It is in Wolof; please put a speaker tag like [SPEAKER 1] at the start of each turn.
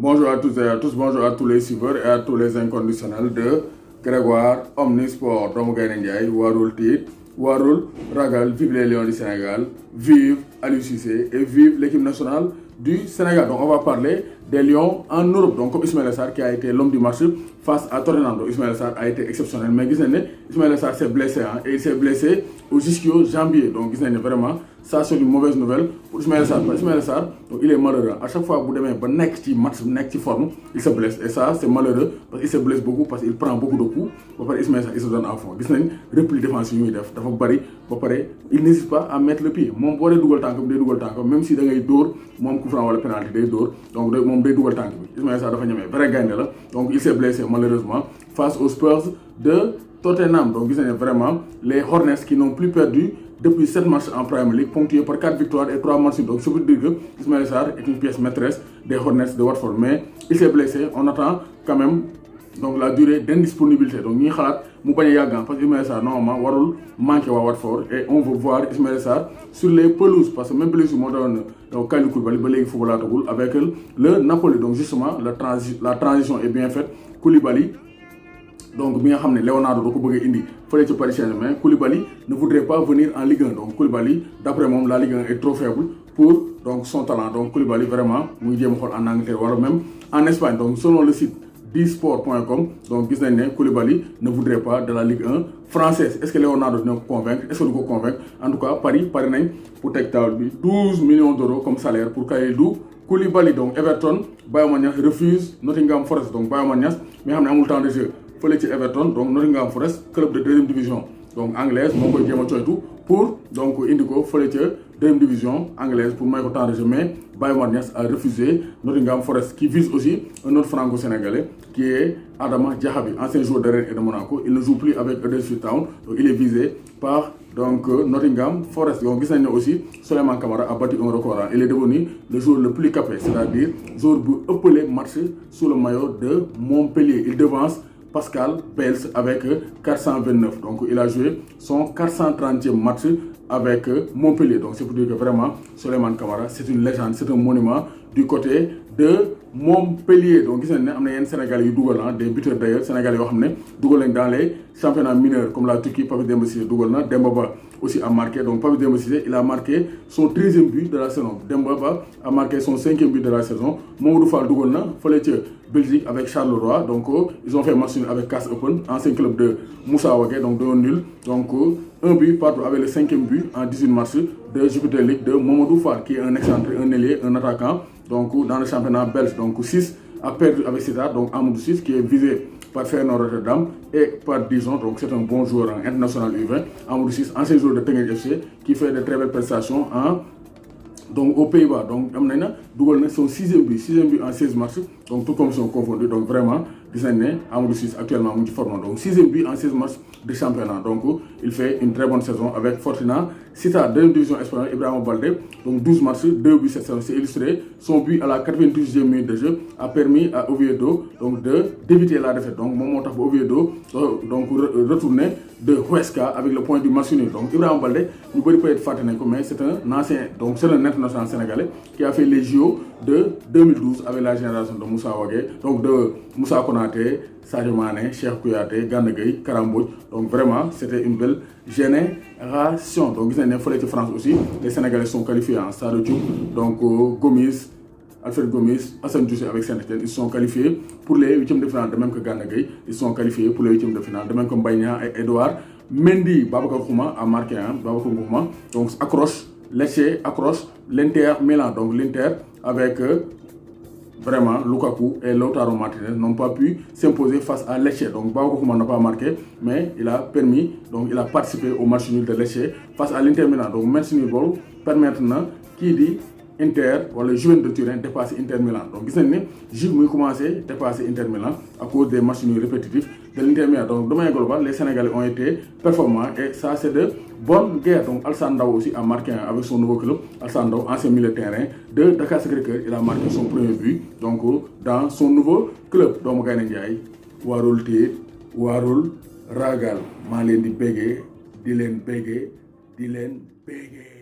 [SPEAKER 1] Bonjour à toutes et à tous, bonjour à tous les suiveurs et à tous les inconditionnels de Grégoire Omnisport. Doomu Gaynde Ndiaye warul tiit warul ragal, vive les Lions du Sénégal, vive Aliou Cissé et vive l'équipe nationale du Sénégal. Donc on va parler des Lions en Europe. Donc comme Ismaïla Sarr qui a été l'homme du match face à Tottenham. Donc Ismaïla Sarr a été exceptionnel. Mais Ismaïla Sarr s'est blessé et il s'est blessé jusqu'au janvier. Donc vraiment, ça c'est une mauvaise nouvelle pour Ismaïla Sarr. Ismaïla Sarr, donc, il est malheureux. À chaque fois que vous devez un match, une forme, il se blesse. Et ça c'est malheureux parce qu'il se blesse beaucoup, parce qu'il prend beaucoup de coups. Ismaïla Sarr il se donne à fond. Repli défensif, il n'hésite pas à mettre le pied. Mon boire double tank, même si il y a d'or, mon coup franc ou la pénalité d'or, donc mon double tank. Ismaïla Sarr dafa ñëmé vrai gagne là. Donc il s'est blessé malheureusement face aux Spurs de Tottenham. Donc vous avez vraiment les Hornets qui n'ont plus perdu depuis 7 matchs en Premier League, ponctués par 4 victoires et 3 matchs. Donc je peux dire que Ismaïla Sarr est une pièce maîtresse des Hornets de Watford. Mais il s'est blessé, on attend quand même donc la durée d'indisponibilité. Donc ñi xalat mu baña yagan parce que Ismaïla Sarr normalement warul manquer wa Watford et on veut voir Ismaïla Sarr sur les pelouses parce que même blessure mo don donc Kalidou Koulibaly ba légui footballatagul avec le Napoli. Donc justement la transition est bien faite. Koulibaly donc bi nga xamné Leonardo da ko bëgg indi fële ci Paris Saint-Germain, Koulibaly ne voudrait pas venir en Ligue 1. Donc Koulibaly d'après moi la Ligue 1 est trop faible pour donc son talent. Donc Koulibaly vraiment muy jëm xol en Angleterre wala même en Espagne. Donc selon le site disport.com, donc Koulibaly ne voudrait pas de la Ligue 1 française. Est-ce que Leonardo va convaincre? Est-ce que nous convaincre? En tout cas, Paris pour 12 millions d'euros comme salaire pour Kalidou Koulibaly. Donc Everton, Bayern refuse Nottingham Forest. Donc Bayern mais on a le temps de jeu. Il faut Everton, donc Nottingham Forest, club de 2e division. Donc anglaise, pour donc Indico, deuxième division anglaise pour mettre autant de jeu, mais Bayern a refusé Nottingham Forest qui vise aussi un autre franco-sénégalais qui est Adama Diakhaby, ancien joueur de Rennes et de Monaco. Il ne joue plus avec Huddersfield Town, donc il est visé par donc Nottingham Forest. Donc aussi, Souleymane Camara a battu un record. Il est devenu le joueur le plus capé, c'est-à-dire le joueur bu ëppale match sous le maillot de Montpellier. Il devance Pascal Pels avec 429. Donc il a joué son 430e match avec Montpellier. Donc c'est pour dire que vraiment Souleymane Camara c'est une légende, c'est un monument du côté de Montpellier. Donc il y a des Sénégalais qui dougal, des buteurs d'ailleurs Sénégalais qui ont dans les championnats mineurs comme la Turquie. Papis Demba Cissé dougal, Demba Ba aussi a marqué. Donc Papis Demba Cissé il a marqué son 13e but de la saison. Demba Ba a marqué son 5e but de la saison. Mamadou Fall dougal fallait Belgique avec Charleroi. Donc ils ont fait match avec Cass Open, ancien club de Moussa Wagué, donc de nul. Donc un but partout avec le 5e but en 18 matchs de Jupiter League de Mamadou Fall qui est un excentré, un ailier, un attaquant. Donc dans le championnat belge, donc 6 a perdu avec César, donc Amadou 6 qui est visé par Feyenoord Rotterdam et par Dijon. Donc c'est un bon joueur en international U20. Amadou 6, ancien joueur de Teungueth FC qui fait de très belles prestations donc aux Pays-Bas. Donc Dougal son 6e but en 16 matchs, donc tout comme sont confondus. Donc vraiment Amadou 6 actuellement mu ci forme. Donc 6e but en 16 matchs de championnat. Donc il fait une très bonne saison avec Fortuna Cita, 2e division espagnole. Ibrahima Baldé, donc 12 matchs, 2 buts cette saison. C'est illustré. Son but à la 92e minute de jeu a permis à Oviedo donc d'éviter la défaite. Donc mon Oviedo donc retourner de Huesca avec le point du match nul. Donc Ibrahima Baldé, nous pouvons peut être fatigué, mais c'est un ancien, donc c'est un international sénégalais qui a fait les JO de 2012 avec la génération de Moussa Wagué, donc de Moussa Konaté, Sadio Mané, Cheikh Kouyaté, Gana Gueye, Karambodj. Donc vraiment, c'était une belle génération. Donc vous avez en France aussi, les Sénégalais sont qualifiés en Sadio Diouf, donc Gomis, Alfred Gomis, Hassan Diouf avec Saint-Etienne, ils sont qualifiés pour les 8e de finale, de même que Gana Gueye, ils sont qualifiés pour les 8e de finale, de même que Mbaye et Edouard Mendy. Babacar Kouma a marqué Babacar Kouma, donc accroche, Lecce accroche l'Inter Milan. Donc l'Inter avec vraiment Lukaku et Lautaro Martinez n'ont pas pu s'imposer face à Lecce. Donc Babacar Kouma n'a pas marqué, mais il a permis, donc il a participé au match nul de Lecce face à l'Inter Milan. Donc match nul permet maintenant qui dit Inter ou le Juventus de Turin dépasser Inter Milan. Donc vous voyez, Juve a commencé à dépasser Inter Milan à cause des matchs nuls répétitifs de l'Inter Milan. Donc de manière globale, les Sénégalais ont été performants et ça c'est de bonne guerre. Donc Alassane Ndao aussi a marqué avec son nouveau club. Alassane Ndao, ancien milieu de terrain de Dakar Sacré-Cœur, il a marqué son premier but donc dans son nouveau club. Doomu Gaynde Ndiaye warul tiit warul ragal maa leen di béggee di leen béggee di leen béggee.